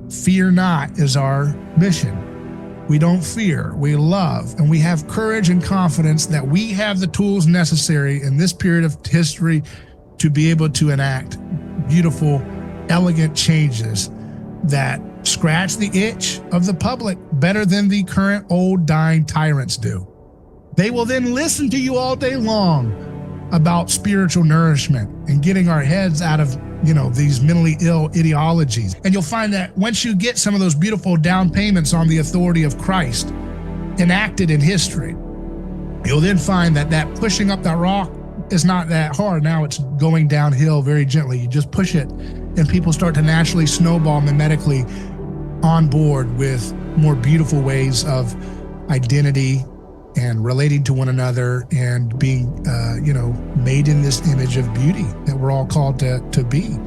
Fear not is our mission. We don't fear, we love, and we have courage and confidence that we have the tools necessary in this period of history to be able to enact beautiful, elegant changes that scratch the itch of the public better than the current old dying tyrants do. They will then listen to you all day long about spiritual nourishment and getting our heads out of, these mentally ill ideologies. And you'll find that once you get some of those beautiful down payments on the authority of Christ enacted in history, you'll then find that pushing up that rock is not that hard. Now it's going downhill very gently. You just push it and people start to naturally snowball mimetically on board with more beautiful ways of identity and relating to one another and being, made in this image of beauty that we're all called to be.